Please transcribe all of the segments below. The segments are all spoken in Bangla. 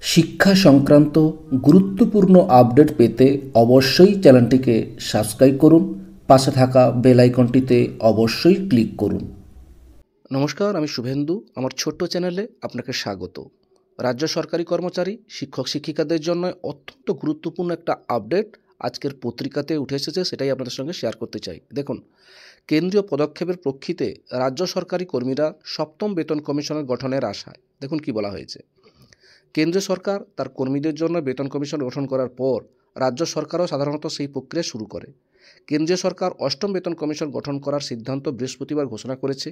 শিক্ষা সংক্রান্ত গুরুত্বপূর্ণ আপডেট পেতে অবশ্যই চ্যানেলটিকে সাবস্ক্রাইব করুন, পাশে থাকা বেল আইকনটিতে অবশ্যই ক্লিক করুন। নমস্কার, আমি শুভেন্দু। আমার ছোট্ট চ্যানেলে আপনাকে স্বাগত। রাজ্য সরকারি কর্মচারী, শিক্ষক শিক্ষিকাদের জন্য অত্যন্ত গুরুত্বপূর্ণ একটা আপডেট আজকের পত্রিকাতে উঠে এসেছে, সেটাই আপনাদের সঙ্গে শেয়ার করতে চাই। দেখুন, কেন্দ্রীয় পদক্ষেপের প্রেক্ষিতে রাজ্য সরকারি কর্মীরা সপ্তম বেতন কমিশনের গঠনের আশায়। দেখুন কি বলা হয়েছে। কেন্দ্র সরকার তার কর্মীদের জন্য বেতন কমিশন গঠন করার পর রাজ্য সরকারও সাধারণত সেই প্রক্রিয়া শুরু করে। কেন্দ্রীয় সরকার অষ্টম বেতন কমিশন গঠন করার সিদ্ধান্ত বৃহস্পতিবার ঘোষণা করেছে।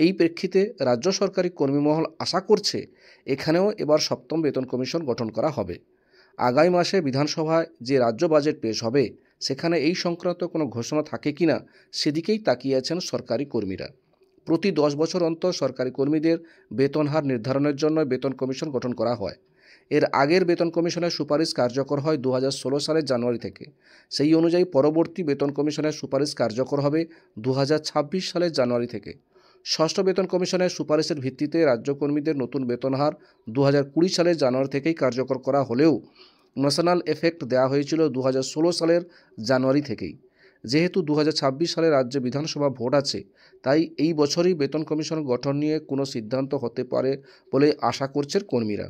এই প্রেক্ষিতে রাজ্য সরকারি কর্মীমহল আশা করছে এখানেও এবার সপ্তম বেতন কমিশন গঠন করা হবে। আগামী মাসে বিধানসভায় যে রাজ্য বাজেট পেশ হবে সেখানে এই সংক্রান্ত কোনো ঘোষণা থাকে কিনা সেদিকেই তাকিয়ে আছেন সরকারি কর্মীরা। প্রতি 10 বছর অন্তর সরকারি কর্মীদের বেতন হার নির্ধারণের জন্য বেতন কমিশন গঠন করা হয়। এর আগের বেতন কমিশনের সুপারিশ কার্যকর হয় 2016 সালের জানুয়ারি থেকে। সেই অনুযায়ী পরবর্তী বেতন কমিশনের সুপারিশ কার্যকর হবে 2026 সালের জানুয়ারি থেকে। ষষ্ঠ বেতন কমিশনের সুপারিশের ভিত্তিতে রাজ্য কর্মীদের নতুন বেতন হার 2020 সালের জানুয়ারি থেকেই কার্যকর করা হলেও ন্যাশনাল এফেক্ট দেওয়া হয়েছিল 2016 সালের জানুয়ারি থেকেই। যেহেতু 2026 সালে রাজ্যে বিধানসভা ভোট আছে, তাই এই বছরই বেতন কমিশন গঠন নিয়ে কোনো সিদ্ধান্ত হতে পারে বলে আশা করছেন কর্মীরা।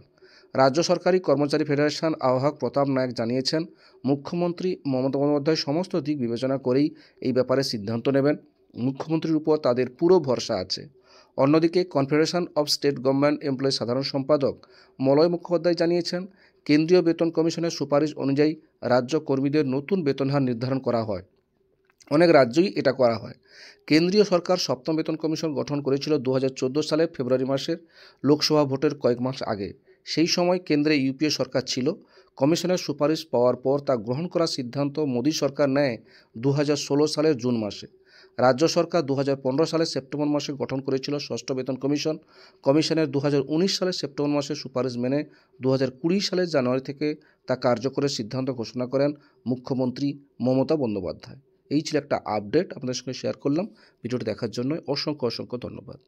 রাজ্য সরকারি কর্মচারী ফেডারেশন আহ্বায়ক প্রতাপ নায়ক জানিয়েছেন, মুখ্যমন্ত্রী মমতা বন্দ্যোপাধ্যায় সমস্ত দিক বিবেচনা করেই এই ব্যাপারে সিদ্ধান্ত নেবেন। মুখ্যমন্ত্রীর উপর তাদের পুরো ভরসা আছে। অন্যদিকে confederation of state government employees সাধারণ সম্পাদক মলয় মুখোপাধ্যায় জানিয়েছেন, কেন্দ্রীয় বেতন কমিশনের সুপারিশ অনুযায়ী রাজ্য কর্মীদের নতুন বেতন হার নির্ধারণ করা হয়। অনেক রাজ্যই এটা করা হয়। কেন্দ্রীয় সরকার সপ্তম বেতন কমিশন গঠন করেছিল 2014 সালের ফেব্রুয়ারি মাসের লোকসভা ভোটের কয়েক মাস আগে। সেই সময় কেন্দ্রে ইউপিএ সরকার ছিল। কমিশনের সুপারিশ পাওয়ার পর তা গ্রহণ করার সিদ্ধান্ত মোদী সরকার নেয় 2016 সালের জুন মাসে। রাজ্য সরকার 2015 সালের সেপ্টেম্বর মাসে গঠন করেছিল ষষ্ঠ বেতন কমিশন। কমিশনের 2019 সালের সেপ্টেম্বর মাসের সুপারিশ মেনে 2020 সালের জানুয়ারি থেকে তা কার্যকরের সিদ্ধান্ত ঘোষণা করেন মুখ্যমন্ত্রী মমতা বন্দ্যোপাধ্যায়। এই ছিল একটা আপডেট আপনাদের সঙ্গে শেয়ার করলাম। ভিডিওটি দেখার জন্য অসংখ্য ধন্যবাদ।